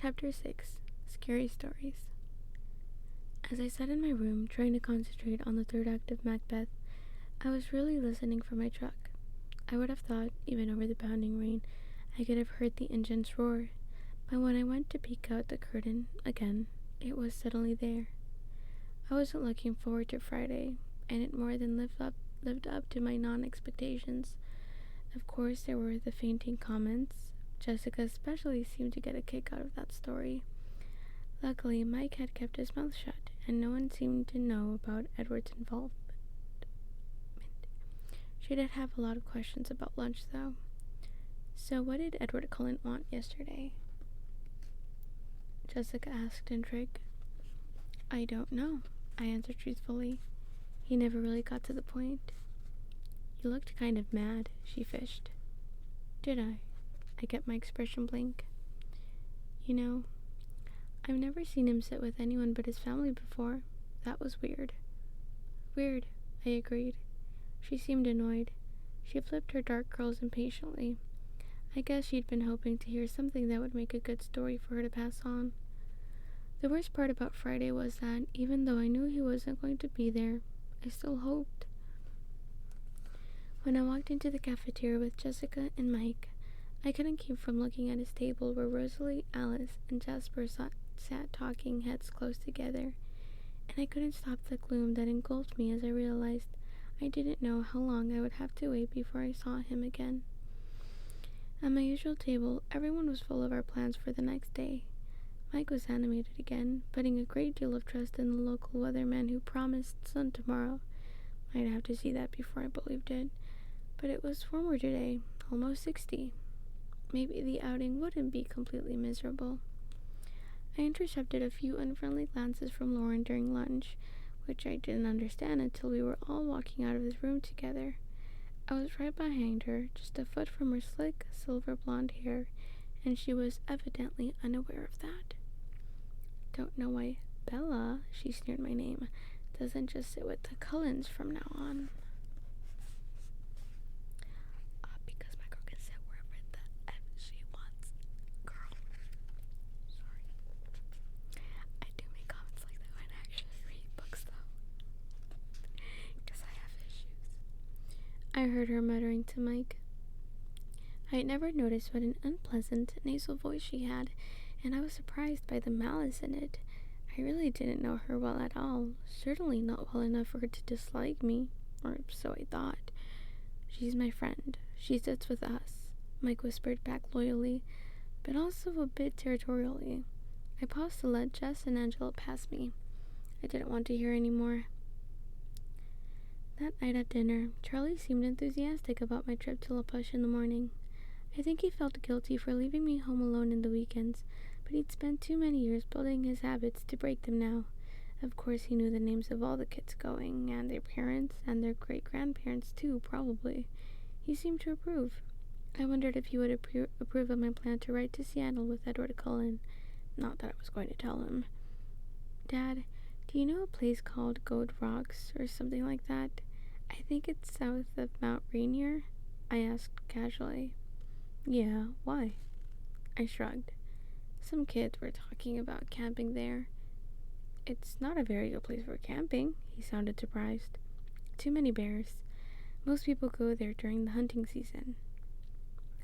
Chapter 6. Scary Stories. As I sat in my room, trying to concentrate on the third act of Macbeth, I was really listening for my truck. I would have thought, even over the pounding rain, I could have heard the engine's roar, but when I went to peek out the curtain again, it was suddenly there. I wasn't looking forward to Friday, and it more than lived up to my non-expectations. Of course, there were the fainting comments. Jessica especially seemed to get a kick out of that story. Luckily, Mike had kept his mouth shut, and no one seemed to know about Edward's involvement. She did have a lot of questions about lunch, though. So what did Edward Cullen want yesterday? Jessica asked, intrigued. I don't know, I answered truthfully. He never really got to the point. You looked kind of mad, she fished. Did I? I kept my expression blank. You know, I've never seen him sit with anyone but his family before. That was weird. Weird, I agreed. She seemed annoyed. She flipped her dark curls impatiently. I guess she'd been hoping to hear something that would make a good story for her to pass on. The worst part about Friday was that, even though I knew he wasn't going to be there, I still hoped. When I walked into the cafeteria with Jessica and Mike, I couldn't keep from looking at his table where Rosalie, Alice, and Jasper sat talking, heads close together, and I couldn't stop the gloom that engulfed me as I realized I didn't know how long I would have to wait before I saw him again. At my usual table, everyone was full of our plans for the next day. Mike was animated again, putting a great deal of trust in the local weatherman who promised sun tomorrow. I'd have to see that before I believed it, but it was warmer today, almost 60. Maybe the outing wouldn't be completely miserable. I intercepted a few unfriendly glances from Lauren during lunch, which I didn't understand until we were all walking out of the room together. I was right behind her, just a foot from her slick, silver blonde hair, and she was evidently unaware of that. Don't know why Bella, she sneered my name, doesn't just sit with the Cullens from now on. Because my girl can sit wherever the F she wants. Girl. Sorry. I do make comments like that when I actually read books, though. Because I have issues. I heard her muttering to Mike. I had never noticed what an unpleasant, nasal voice she had, and I was surprised by the malice in it. I really didn't know her well at all, certainly not well enough for her to dislike me, or so I thought. She's my friend. She sits with us, Mike whispered back loyally, but also a bit territorially. I paused to let Jess and Angela pass me. I didn't want to hear any more. That night at dinner, Charlie seemed enthusiastic about my trip to La Push in the morning. I think he felt guilty for leaving me home alone in the weekends, but he'd spent too many years building his habits to break them now. Of course, he knew the names of all the kids going, and their parents, and their great-grandparents too, probably. He seemed to approve. I wondered if he would approve of my plan to ride to Seattle with Edward Cullen. Not that I was going to tell him. Dad, do you know a place called Gold Rocks, or something like that? I think it's south of Mount Rainier, I asked casually. Yeah, why? I shrugged. Some kids were talking about camping there. It's not a very good place for camping, he sounded surprised. Too many bears. Most people go there during the hunting season.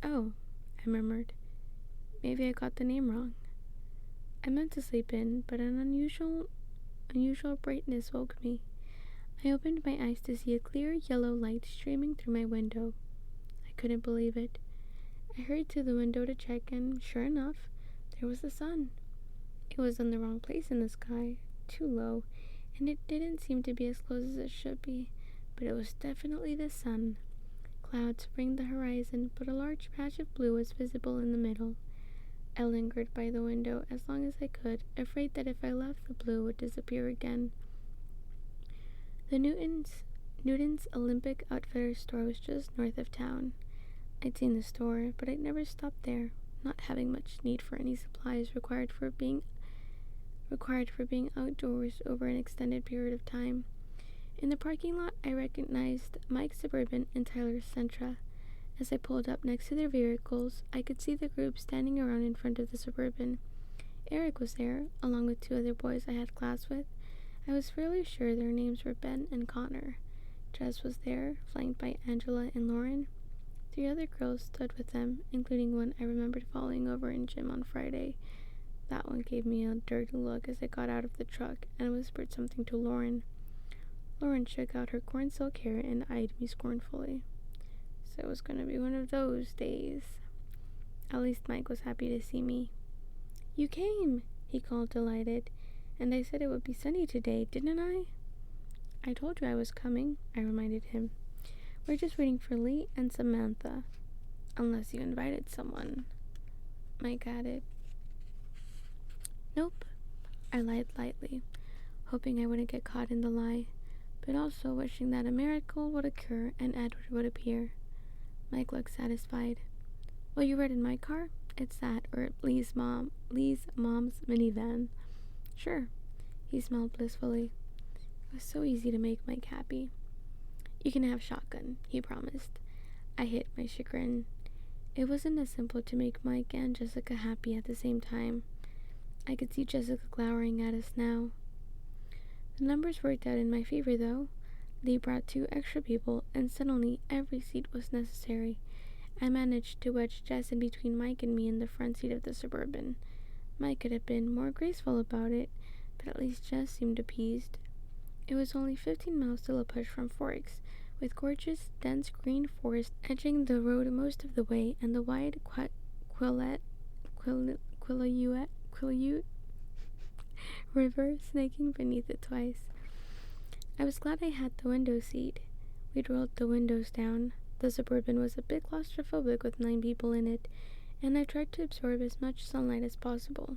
Oh, I murmured. Maybe I got the name wrong. I meant to sleep in, but an unusual brightness woke me. I opened my eyes to see a clear yellow light streaming through my window. I couldn't believe it. I hurried to the window to check, and sure enough, there was the sun. It was in the wrong place in the sky, too low, and it didn't seem to be as close as it should be, but it was definitely the sun. Clouds ringed the horizon, but a large patch of blue was visible in the middle. I lingered by the window as long as I could, afraid that if I left, the blue would disappear again. The Newton's Olympic Outfitters store was just north of town. I'd seen the store, but I'd never stopped there, not having much need for any supplies required for being outdoors over an extended period of time. In the parking lot, I recognized Mike's Suburban and Tyler's Sentra. As I pulled up next to their vehicles, I could see the group standing around in front of the Suburban. Eric was there, along with 2 other boys I had class with. I was fairly sure their names were Ben and Connor. Jess was there, flanked by Angela and Lauren. 3 other girls stood with them, including one I remembered falling over in gym on Friday. That one gave me a dirty look as I got out of the truck and whispered something to Lauren. Lauren shook out her corn silk hair and eyed me scornfully. So it was going to be one of those days. At least Mike was happy to see me. "You came," he called, delighted. "And I said it would be sunny today, didn't I?" "I told you I was coming," I reminded him. "We're just waiting for Lee and Samantha. Unless you invited someone," Mike added. "Nope," I lied lightly, hoping I wouldn't get caught in the lie, but also wishing that a miracle would occur and Edward would appear. Mike looked satisfied. "Well, you ride in my car? It's that, or Lee's mom's minivan." "Sure." He smiled blissfully. It was so easy to make Mike happy. "You can have shotgun," he promised. I hid my chagrin. It wasn't as simple to make Mike and Jessica happy at the same time. I could see Jessica glowering at us now. The numbers worked out in my favor, though. Lee brought 2 extra people, and suddenly every seat was necessary. I managed to wedge Jess in between Mike and me in the front seat of the Suburban. Mike could have been more graceful about it, but at least Jess seemed appeased. It was only 15 miles to La Push from Forks, with gorgeous, dense green forest edging the road most of the way, and the wide Quileute River snaking beneath it twice. I was glad I had the window seat. We'd rolled the windows down. The Suburban was a bit claustrophobic with 9 people in it, and I tried to absorb as much sunlight as possible.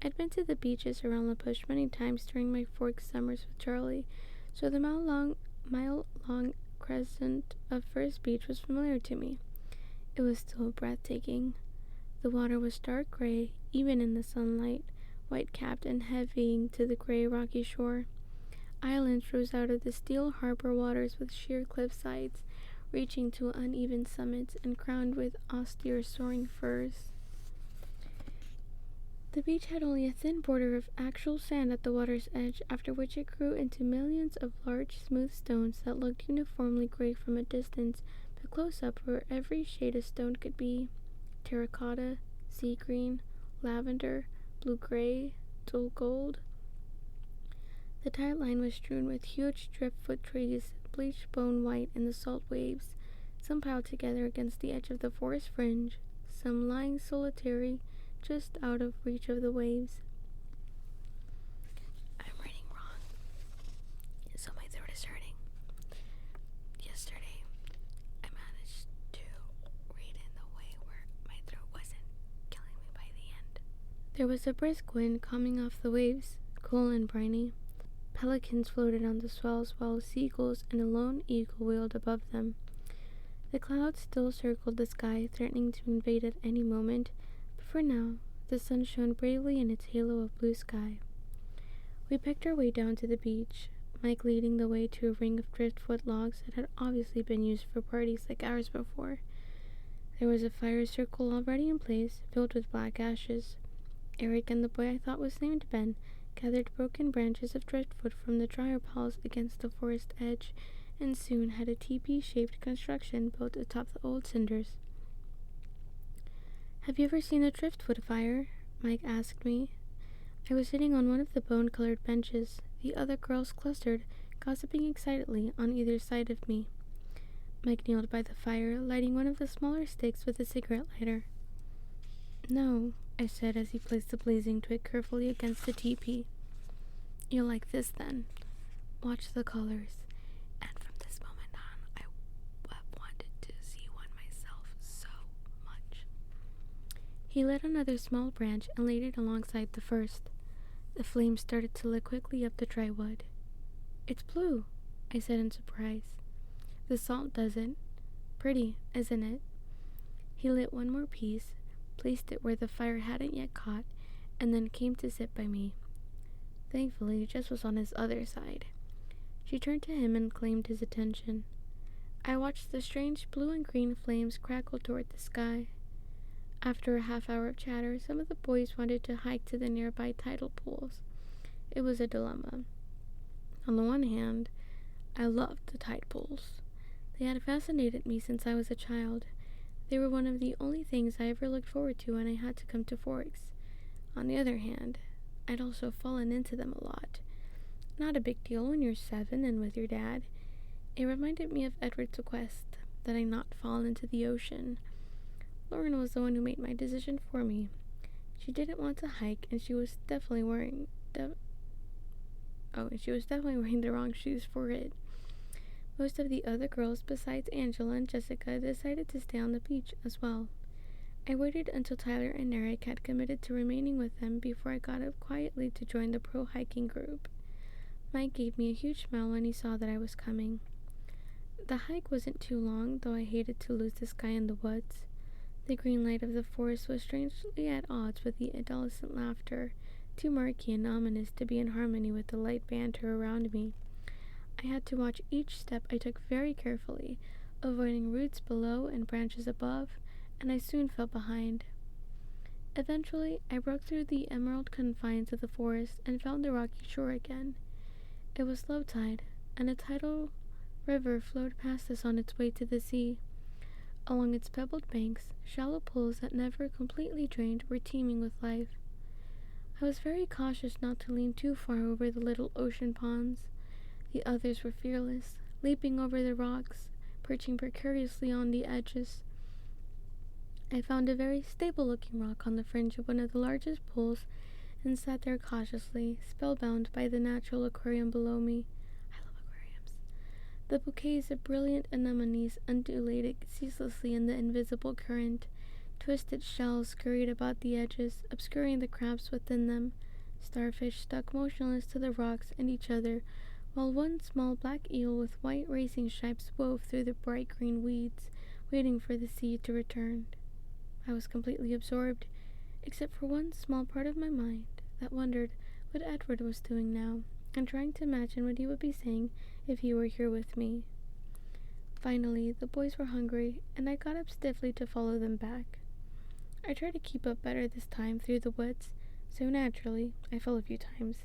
I'd been to the beaches around La Push many times during my Forks summers with Charlie, so the mile-long crescent of First Beach was familiar to me. It was still breathtaking. The water was dark gray, even in the sunlight, white-capped and heaving to the gray rocky shore. Islands rose out of the steel harbor waters with sheer cliff sides, reaching to uneven summits and crowned with austere soaring firs. The beach had only a thin border of actual sand at the water's edge, after which it grew into millions of large, smooth stones that looked uniformly gray from a distance, but close up where every shade of stone could be: terracotta, sea green, lavender, blue-gray, dull gold. The tide line was strewn with huge driftwood trees, bleached bone white in the salt waves, some piled together against the edge of the forest fringe, some lying solitary just out of reach of the waves. I'm reading wrong, so my throat is hurting. Yesterday, I managed to read in the way where my throat wasn't killing me by the end. There was a brisk wind coming off the waves, cool and briny. Pelicans floated on the swells while seagulls and a lone eagle wheeled above them. The clouds still circled the sky, threatening to invade at any moment, but for now, the sun shone bravely in its halo of blue sky. We picked our way down to the beach, Mike leading the way to a ring of driftwood logs that had obviously been used for parties like ours before. There was a fire circle already in place, filled with black ashes. Eric and the boy I thought was named Ben gathered broken branches of driftwood from the dryer piles against the forest edge, and soon had a teepee-shaped construction built atop the old cinders. "Have you ever seen a driftwood fire?" Mike asked me. I was sitting on one of the bone-colored benches, the other girls clustered, gossiping excitedly on either side of me. Mike kneeled by the fire, lighting one of the smaller sticks with a cigarette lighter. "No," I said as he placed the blazing twig carefully against the teepee. "You'll like this, then. Watch the colors." And from this moment on, I have wanted to see one myself so much. He lit another small branch and laid it alongside the first. The flames started to lick quickly up the dry wood. "It's blue," I said in surprise. "The salt does it. Pretty, isn't it?" He lit one more piece, placed it where the fire hadn't yet caught, and then came to sit by me. Thankfully, Jess was on his other side. She turned to him and claimed his attention. I watched the strange blue and green flames crackle toward the sky. After a half hour of chatter, some of the boys wanted to hike to the nearby tidal pools. It was a dilemma. On the one hand, I loved the tide pools. They had fascinated me since I was a child. They were one of the only things I ever looked forward to when I had to come to Forks. On the other hand, I'd also fallen into them a lot. Not a big deal when you're 7 and with your dad. It reminded me of Edward's request that I not fall into the ocean. Lauren was the one who made my decision for me. She didn't want to hike, and she was definitely wearing the wrong shoes for it. Most of the other girls, besides Angela and Jessica, decided to stay on the beach as well. I waited until Tyler and Eric had committed to remaining with them before I got up quietly to join the pro hiking group. Mike gave me a huge smile when he saw that I was coming. The hike wasn't too long, though I hated to lose this guy in the woods. The green light of the forest was strangely at odds with the adolescent laughter, too murky and ominous to be in harmony with the light banter around me. I had to watch each step I took very carefully, avoiding roots below and branches above, and I soon fell behind. Eventually, I broke through the emerald confines of the forest and found the rocky shore again. It was low tide, and a tidal river flowed past us on its way to the sea. Along its pebbled banks, shallow pools that never completely drained were teeming with life. I was very cautious not to lean too far over the little ocean ponds. The others were fearless, leaping over the rocks, perching precariously on the edges. I found a very stable-looking rock on the fringe of one of the largest pools and sat there cautiously, spellbound by the natural aquarium below me. I love aquariums. The bouquets of brilliant anemones undulated ceaselessly in the invisible current. Twisted shells scurried about the edges, obscuring the crabs within them. Starfish stuck motionless to the rocks and each other, while one small black eel with white racing stripes wove through the bright green weeds, waiting for the sea to return. I was completely absorbed, except for one small part of my mind that wondered what Edward was doing now, and trying to imagine what he would be saying if he were here with me. Finally, the boys were hungry, and I got up stiffly to follow them back. I tried to keep up better this time through the woods, so naturally, I fell a few times.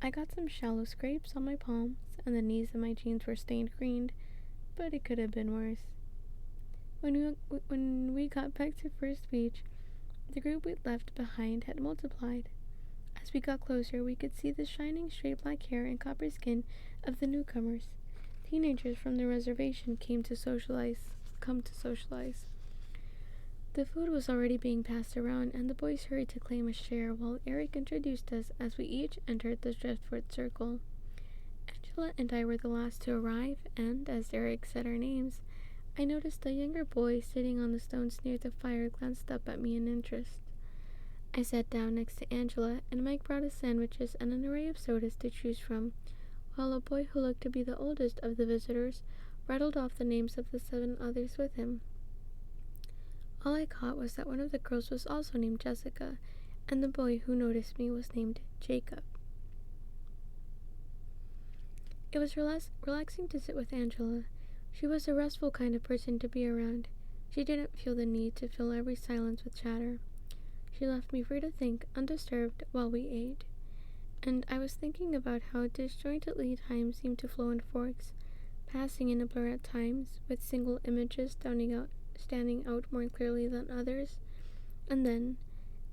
I got some shallow scrapes on my palms, and the knees of my jeans were stained green, but it could have been worse. When we got back to First Beach, the group we'd left behind had multiplied. As we got closer, we could see the shining straight black hair and copper skin of the newcomers. Teenagers from the reservation come to socialize. The food was already being passed around, and the boys hurried to claim a share while Eric introduced us as we each entered the driftwood circle. Angela and I were the last to arrive, and as Eric said our names, I noticed a younger boy sitting on the stones near the fire glanced up at me in interest. I sat down next to Angela, and Mike brought us sandwiches and an array of sodas to choose from, while a boy who looked to be the oldest of the visitors rattled off the names of the 7 others with him. All I caught was that one of the girls was also named Jessica, and the boy who noticed me was named Jacob. It was relaxing to sit with Angela. She was a restful kind of person to be around. She didn't feel the need to fill every silence with chatter. She left me free to think, undisturbed, while we ate. And I was thinking about how disjointedly time seemed to flow in Forks, passing in a blur at times, with single images standing out more clearly than others, and then,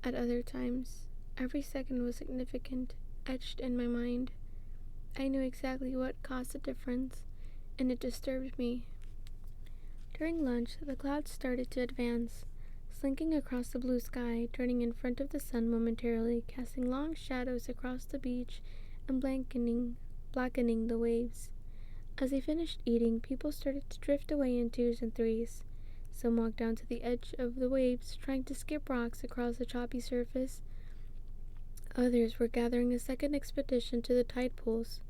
at other times, every second was significant, etched in my mind. I knew exactly what caused the difference, and it disturbed me. During lunch, the clouds started to advance, slinking across the blue sky, turning in front of the sun momentarily, casting long shadows across the beach and blackening the waves. As they finished eating, people started to drift away in 2s and 3s. Some walked down to the edge of the waves, trying to skip rocks across the choppy surface. Others were gathering a second expedition to the tide pools.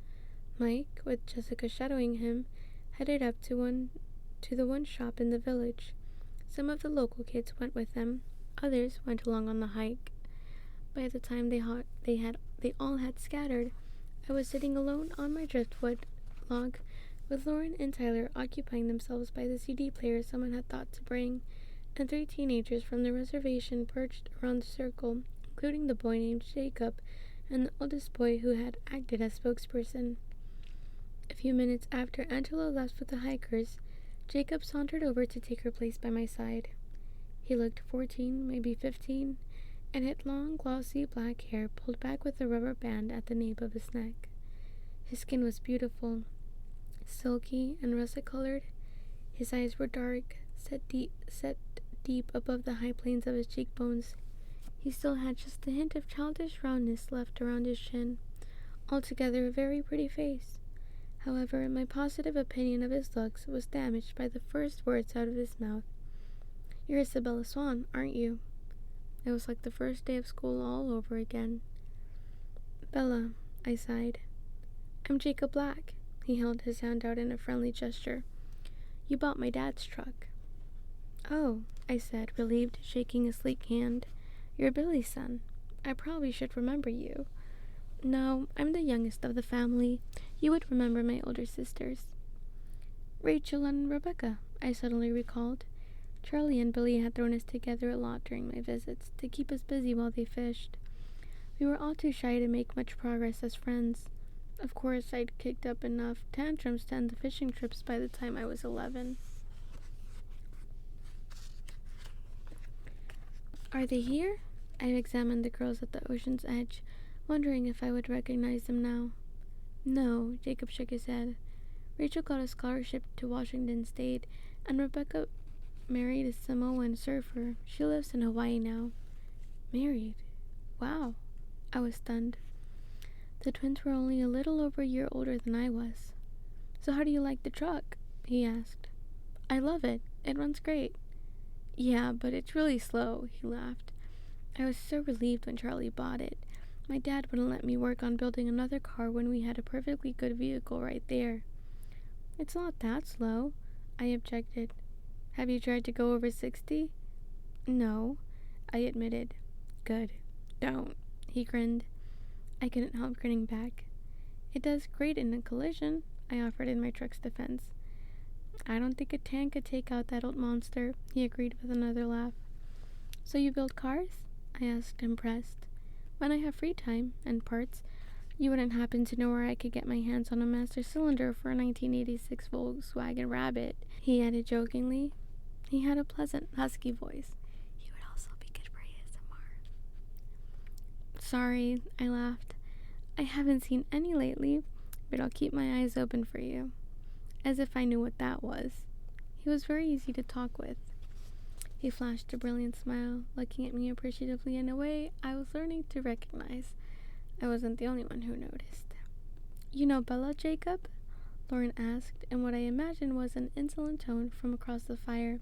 Mike, with Jessica shadowing him, headed up to the one shop in the village. Some of the local kids went with them. Others went along on the hike. By the time they all had scattered, I was sitting alone on my driftwood log, with Lauren and Tyler occupying themselves by the CD player someone had thought to bring. and 3 teenagers from the reservation perched around the circle, including the boy named Jacob and the oldest boy who had acted as spokesperson. A few minutes after Angela left with the hikers, Jacob sauntered over to take her place by my side. He looked 14, maybe 15, and had long, glossy black hair pulled back with a rubber band at the nape of his neck. His skin was beautiful, silky and russet-colored. His eyes were dark, set deep above the high planes of his cheekbones. He still had just a hint of childish roundness left around his chin. Altogether a very pretty face. However, my positive opinion of his looks was damaged by the first words out of his mouth. "You're Isabella Swan, aren't you?" It was like the first day of school all over again. "Bella," I sighed. "I'm Jacob Black." He held his hand out in a friendly gesture. "You bought my dad's truck." "Oh," I said, relieved, shaking a sleek hand. "You're Billy's son. I probably should remember you." "No, I'm the youngest of the family. You would remember my older sisters." "Rachel and Rebecca," I suddenly recalled. Charlie and Billy had thrown us together a lot during my visits to keep us busy while they fished. We were all too shy to make much progress as friends. Of course, I'd kicked up enough tantrums to end the fishing trips by the time I was 11. "Are they here?" I examined the girls at the ocean's edge, wondering if I would recognize them now. "No," Jacob shook his head. "Rachel got a scholarship to Washington State, and Rebecca married a Samoan surfer. She lives in Hawaii now." "Married? Wow." I was stunned. The twins were only a little over a year older than I was. "So how do you like the truck?" he asked. "I love it. It runs great." "Yeah, but it's really slow," he laughed. I was so relieved when Charlie bought it. My dad wouldn't let me work on building another car when we had a perfectly good vehicle right there. "It's not that slow," I objected. "Have you tried to go over 60? "No," I admitted. "Good. Don't." He grinned. I couldn't help grinning back. "It does great in a collision," I offered in my truck's defense. "I don't think a tank could take out that old monster," he agreed with another laugh. "So you build cars?" I asked, impressed. "When I have free time and parts. You wouldn't happen to know where I could get my hands on a master cylinder for a 1986 Volkswagen Rabbit?" he added jokingly. He had a pleasant, husky voice. "He would also be good for ASMR." "Sorry," I laughed. "I haven't seen any lately, but I'll keep my eyes open for you." As if I knew what that was. He was very easy to talk with. He flashed a brilliant smile, looking at me appreciatively in a way I was learning to recognize. I wasn't the only one who noticed. "You know Bella, Jacob?" Lauren asked, in what I imagined was an insolent tone from across the fire.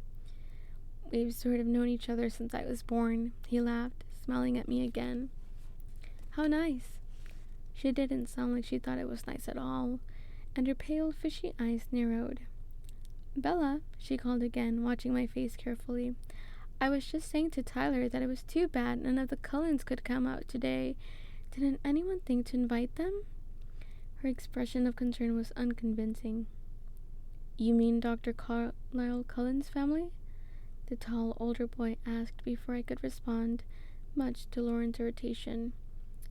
"We've sort of known each other since I was born," he laughed, smiling at me again. "How nice." She didn't sound like she thought it was nice at all, and her pale, fishy eyes narrowed. "Bella," she called again, watching my face carefully. "I was just saying to Tyler that it was too bad none of the Cullens could come out today. Didn't anyone think to invite them?" Her expression of concern was unconvincing. "You mean Dr. Carlisle Cullen's family?" the tall, older boy asked before I could respond, much to Lauren's irritation.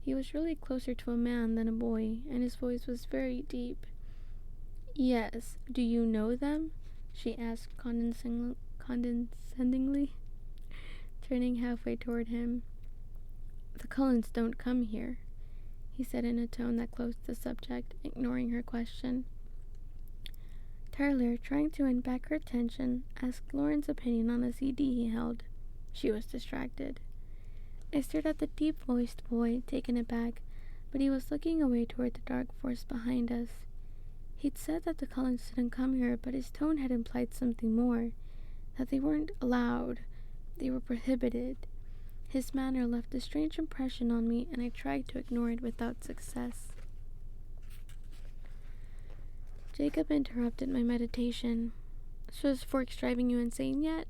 He was really closer to a man than a boy, and his voice was very deep. "Yes. Do you know them?" she asked condescendingly, turning halfway toward him. "The Cullens don't come here," he said in a tone that closed the subject, ignoring her question. Tyler, trying to win back her attention, asked Lauren's opinion on the CD he held. She was distracted. I stared at the deep-voiced boy, taken aback, but he was looking away toward the dark forest behind us. He'd said that the Cullens didn't come here, but his tone had implied something more, that they weren't allowed, they were prohibited. His manner left a strange impression on me, and I tried to ignore it without success. Jacob interrupted my meditation. "So is Forks driving you insane yet?"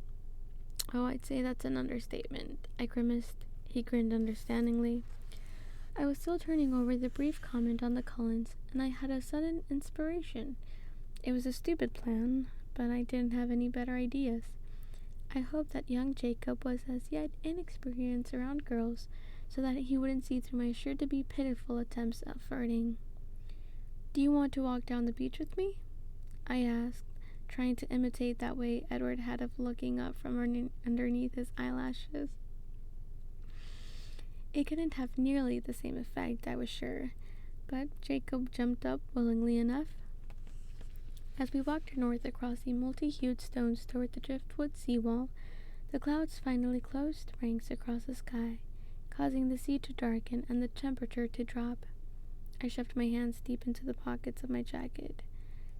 "Oh, I'd say that's an understatement," I grimaced. He grinned understandingly. I was still turning over the brief comment on the Cullens, and I had a sudden inspiration. It was a stupid plan, but I didn't have any better ideas. I hoped that young Jacob was as yet inexperienced around girls, so that he wouldn't see through my sure-to-be pitiful attempts at flirting. "Do you want to walk down the beach with me?" I asked, trying to imitate that way Edward had of looking up from underneath his eyelashes. It couldn't have nearly the same effect, I was sure, but Jacob jumped up willingly enough. As we walked north across the multi-hued stones toward the driftwood seawall, the clouds finally closed ranks across the sky, causing the sea to darken and the temperature to drop. I shoved my hands deep into the pockets of my jacket.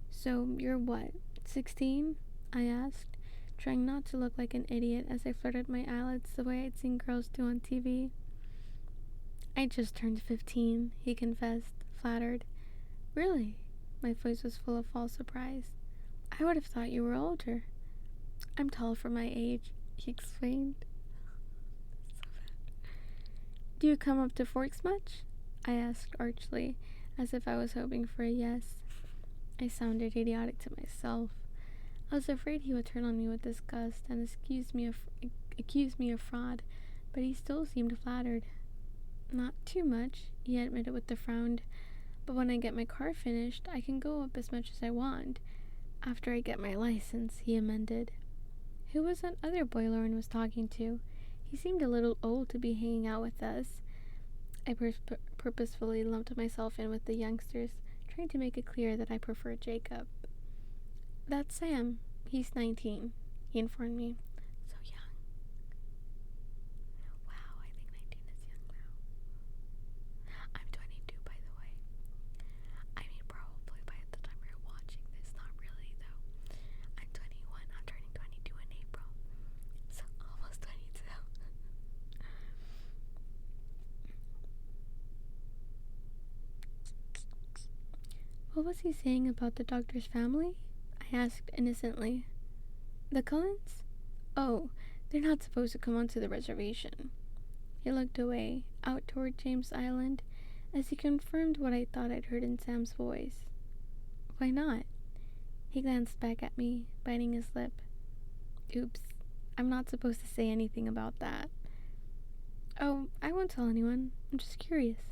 "So, you're what, 16? I asked, trying not to look like an idiot as I flirted my eyelids the way I'd seen girls do on TV. "I just turned 15, he confessed, flattered. "Really?" My voice was full of false surprise. "I would have thought you were older." "I'm tall for my age," he explained. So bad. "Do you come up to Forks much?" I asked archly, as if I was hoping for a yes. I sounded idiotic to myself. I was afraid he would turn on me with disgust and accuse me of fraud, but he still seemed flattered. "Not too much," he admitted with a frown, "but when I get my car finished, I can go up as much as I want. After I get my license," he amended. Who was that other boy Lauren was talking to? He seemed a little old to be hanging out with us. I purposefully lumped myself in with the youngsters, trying to make it clear that I preferred Jacob. "That's Sam. He's 19, he informed me. So young. Wow, I think 19 is young now. I'm 22, by the way. I mean, probably by the time you're watching this, not really, though. I'm 21. I'm turning 22 in April. So almost 22. What was he saying about the doctor's family? I asked innocently. "The Cullens? Oh, they're not supposed to come onto the reservation." He looked away, out toward James Island, as he confirmed what I thought I'd heard in Sam's voice. "Why not?" He glanced back at me, biting his lip. "Oops, I'm not supposed to say anything about that." "Oh, I won't tell anyone. I'm just curious."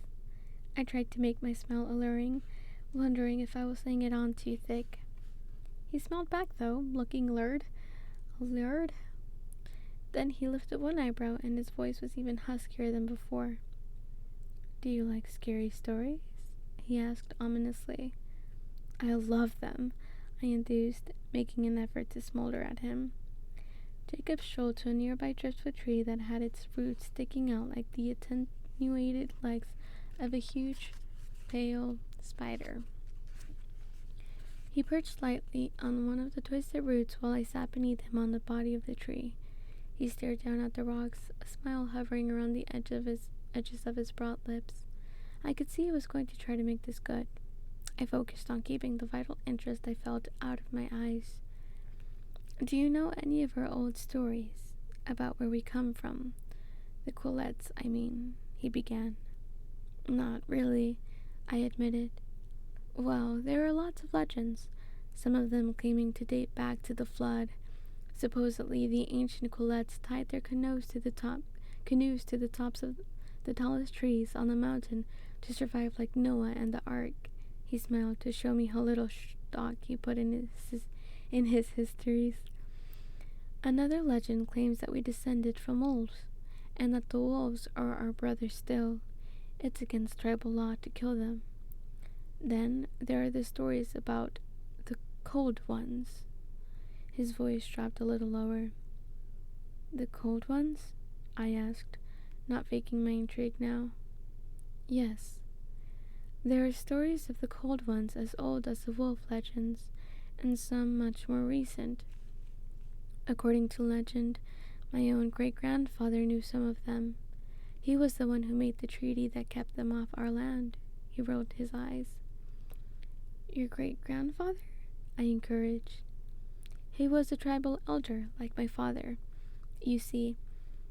I tried to make my smile alluring, wondering if I was laying it on too thick. He smiled back, though, looking lured. Lured? Then he lifted one eyebrow, and his voice was even huskier than before. "Do you like scary stories?" he asked ominously. "I love them," I enthused, making an effort to smolder at him. Jacob strolled to a nearby driftwood tree that had its roots sticking out like the attenuated legs of a huge, pale spider. He perched lightly on one of the twisted roots while I sat beneath him on the body of the tree. He stared down at the rocks, a smile hovering around the edges of his broad lips. I could see he was going to try to make this good. I focused on keeping the vital interest I felt out of my eyes. "Do you know any of our old stories about where we come from? The Quillets, I mean," he began. "Not really," I admitted. "Well, there are lots of legends, some of them claiming to date back to the flood. Supposedly, the ancient Quillets tied their canoes to the tops of the tallest trees on the mountain to survive like Noah and the Ark." He smiled to show me how little stock he put in his histories. "Another legend claims that we descended from wolves, and that the wolves are our brothers still. It's against tribal law to kill them. Then there are the stories about the Cold Ones." His voice dropped a little lower. "The Cold Ones?" I asked, not faking my intrigue now. "Yes. There are stories of the Cold Ones as old as the wolf legends, and some much more recent. According to legend, my own great-grandfather knew some of them. He was the one who made the treaty that kept them off our land." He rolled his eyes. "Your great-grandfather?" I encouraged. "He was a tribal elder, like my father. You see,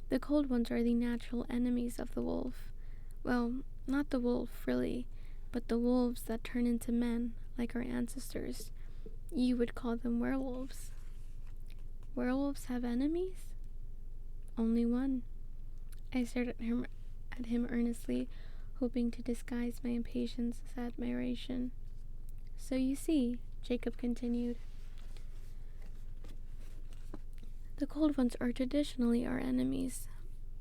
the Cold Ones are the natural enemies of the wolf. Well, not the wolf, really, but the wolves that turn into men, like our ancestors. You would call them werewolves." Werewolves have enemies? Only one. I stared at him earnestly, hoping to disguise my impatience as admiration. So you see, Jacob continued, the Cold Ones are traditionally our enemies.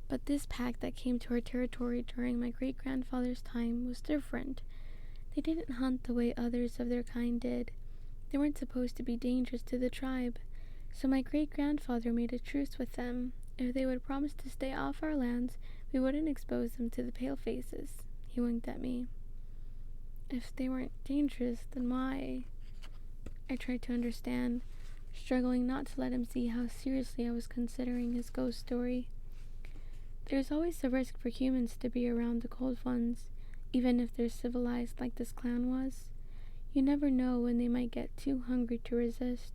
But this pack that came to our territory during my great-grandfather's time was different. They didn't hunt the way others of their kind did. They weren't supposed to be dangerous to the tribe, so my great-grandfather made a truce with them. If they would promise to stay off our lands, we wouldn't expose them to the palefaces. He winked at me. If they weren't dangerous, then why? I tried to understand, struggling not to let him see how seriously I was considering his ghost story. There's always a risk for humans to be around the Cold Ones, even if they're civilized like this clown was. You never know when they might get too hungry to resist.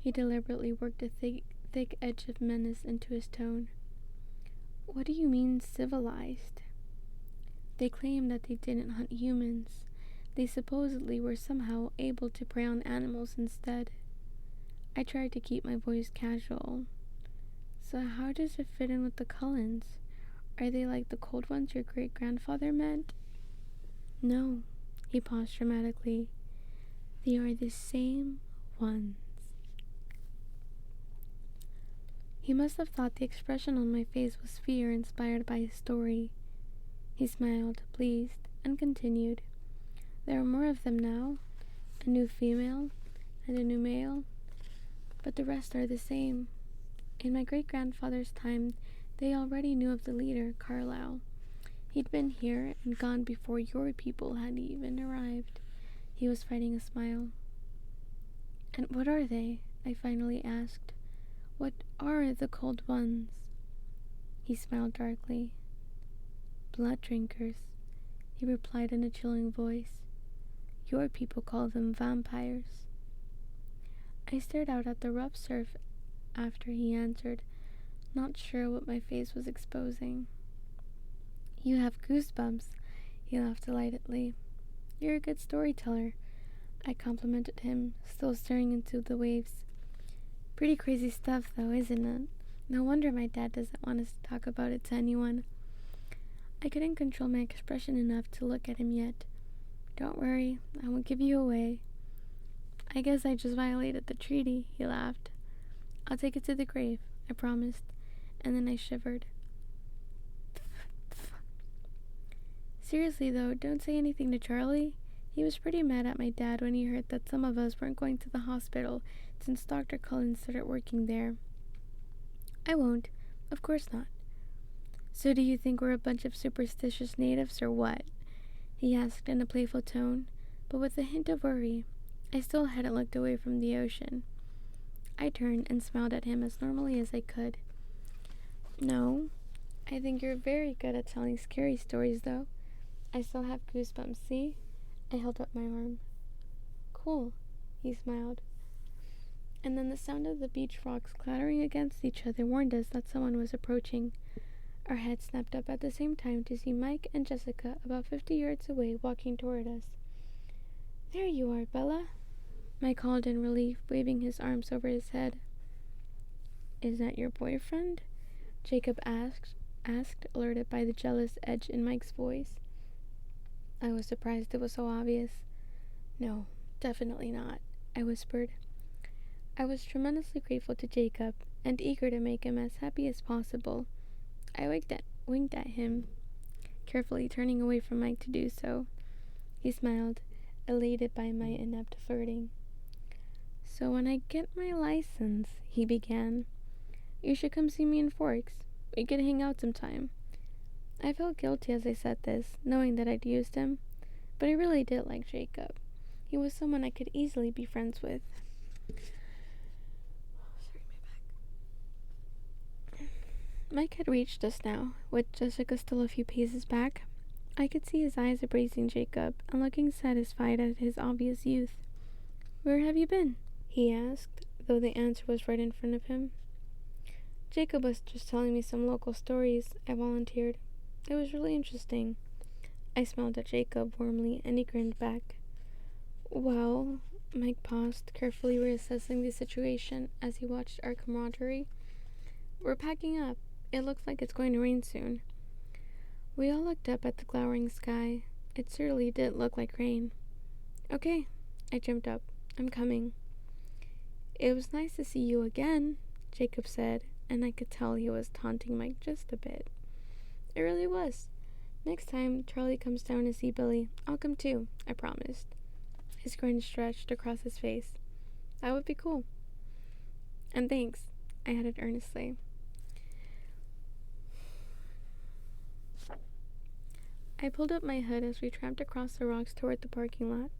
He deliberately worked a thick edge of menace into his tone. What do you mean, civilized? They claim that they didn't hunt humans. They supposedly were somehow able to prey on animals instead. I tried to keep my voice casual. So how does it fit in with the Cullens? Are they like the Cold Ones your great-grandfather met? No, he paused dramatically. They are the same ones. He must have thought the expression on my face was fear inspired by his story. He smiled, pleased, and continued. There are more of them now, a new female and a new male, but the rest are the same. In my great-grandfather's time, they already knew of the leader, Carlisle. He'd been here and gone before your people had even arrived. He was fighting a smile. And what are they? I finally asked. What are the Cold Ones? He smiled darkly. Blood drinkers, he replied in a chilling voice. Your people call them vampires. I stared out at the rough surf after he answered, not sure what my face was exposing. You have goosebumps, he laughed delightedly. You're a good storyteller, I complimented him, still staring into the waves. Pretty crazy stuff, though, isn't it? No wonder my dad doesn't want us to talk about it to anyone. I couldn't control my expression enough to look at him yet. Don't worry, I won't give you away. I guess I just violated the treaty, he laughed. I'll take it to the grave, I promised, and then I shivered. Seriously though, don't say anything to Charlie. He was pretty mad at my dad when he heard that some of us weren't going to the hospital since Dr. Cullen started working there. I won't, of course not. So do you think we're a bunch of superstitious natives or what? He asked in a playful tone, but with a hint of worry. I still hadn't looked away from the ocean. I turned and smiled at him as normally as I could. No, I think you're very good at telling scary stories, though. I still have goosebumps, see? I held up my arm. Cool, he smiled. And then the sound of the beach rocks clattering against each other warned us that someone was approaching. Our heads snapped up at the same time to see Mike and Jessica about 50 yards away walking toward us. There you are, Bella, Mike called in relief, waving his arms over his head. Is that your boyfriend? Jacob asked, alerted by the jealous edge in Mike's voice. I was surprised it was so obvious. No, definitely not, I whispered. I was tremendously grateful to Jacob and eager to make him as happy as possible. I winked at him, carefully turning away from Mike to do so. He smiled, elated by my inept flirting. So when I get my license, he began, you should come see me in Forks. We could hang out sometime. I felt guilty as I said this, knowing that I'd used him, but I really did like Jacob. He was someone I could easily be friends with. Mike had reached us now, with Jessica still a few paces back. I could see his eyes appraising Jacob and looking satisfied at his obvious youth. Where have you been? He asked, though the answer was right in front of him. Jacob was just telling me some local stories, I volunteered. It was really interesting. I smiled at Jacob warmly, and he grinned back. Well, Mike paused, carefully reassessing the situation as he watched our camaraderie. We're packing up. It looks like it's going to rain soon. We all looked up at the glowering sky. It certainly did look like rain. Okay, I jumped up. I'm coming. It was nice to see you again, Jacob said, and I could tell he was taunting Mike just a bit. It really was. Next time Charlie comes down to see Billy, I'll come too, I promised. His grin stretched across his face. That would be cool. And thanks, I added earnestly. I pulled up my hood as we tramped across the rocks toward the parking lot.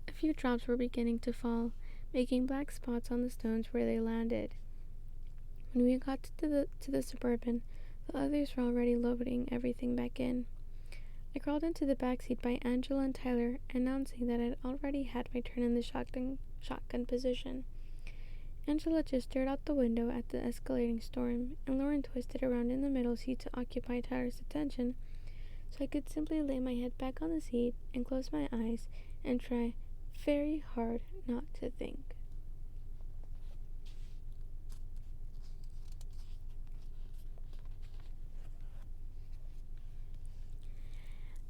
A few drops were beginning to fall, making black spots on the stones where they landed. When we got to the Suburban, the others were already loading everything back in. I crawled into the backseat by Angela and Tyler, announcing that I'd already had my turn in the shotgun position. Angela just stared out the window at the escalating storm, and Lauren twisted around in the middle seat to occupy Tyler's attention, so I could simply lay my head back on the seat and close my eyes and try very hard not to think.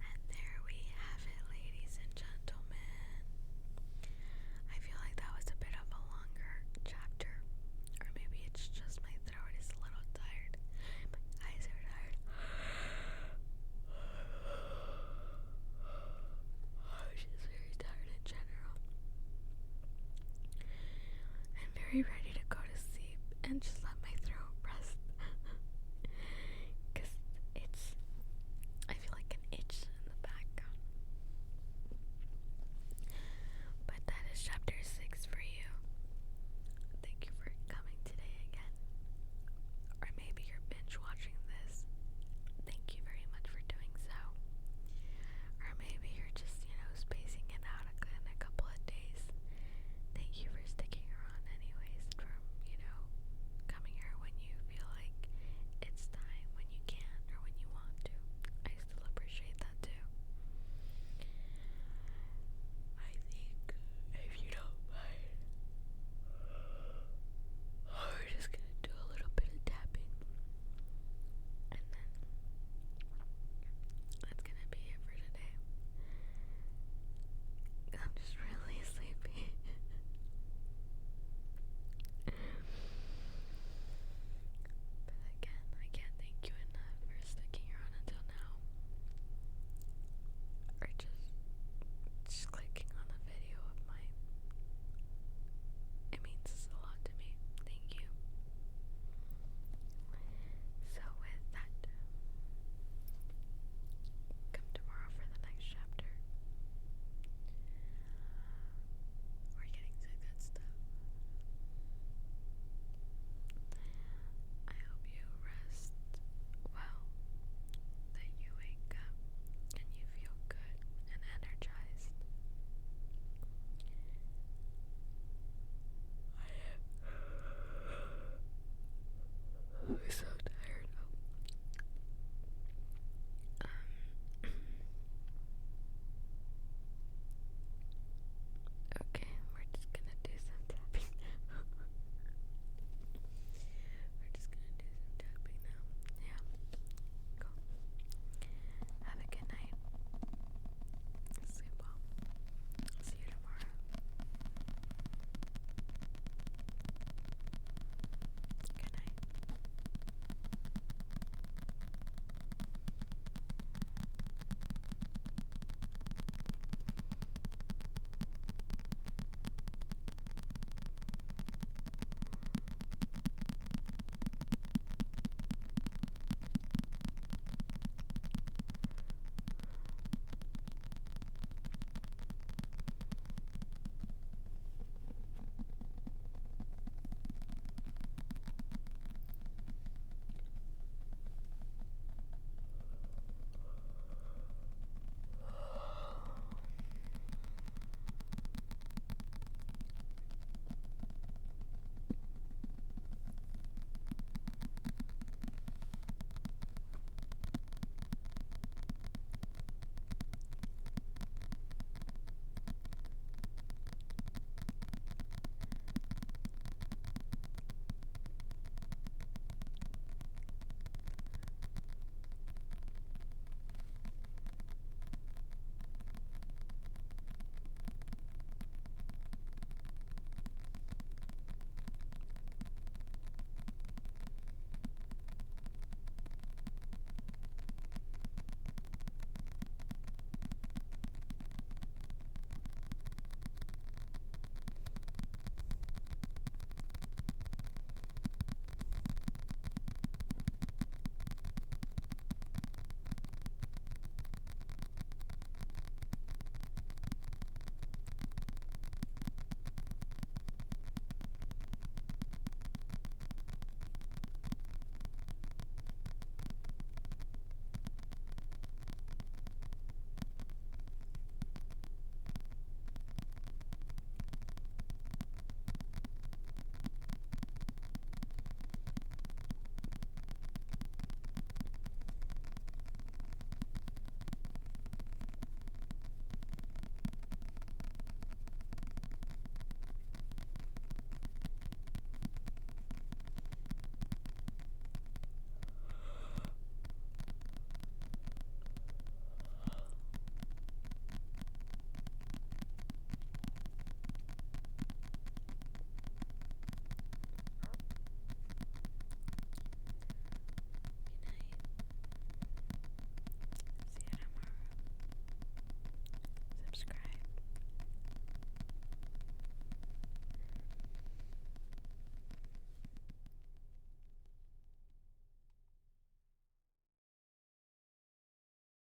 And there we have it, ladies and gentlemen. I feel like that was a bit of a longer chapter, or maybe it's just my throat is a little tired. My eyes are tired. I'm just very tired in general. I'm very ready to go to sleep and just let my throat rest. Because I feel like an itch in the back. But that is chapter 6 for you. Thank you for coming today again. Or maybe you're binge watching this. Thank you very much for doing so. Or maybe you're just, spacing it out in a couple of days. Thank you for sticking around anyways, from, coming here when you feel like it's time, when you can, or when you want to. I still appreciate that too. I think, if you don't mind, we're just gonna do a little bit of tapping. And then that's gonna be it for today. I'm just really sleepy. But again, I can't thank you enough for sticking around until now. Or just clicking on a video of mine. It means a lot to me. Thank you. So with that, come tomorrow for the next chapter. We're getting to good stuff. I hope you rest well, that you wake up and you feel good and energized. I am so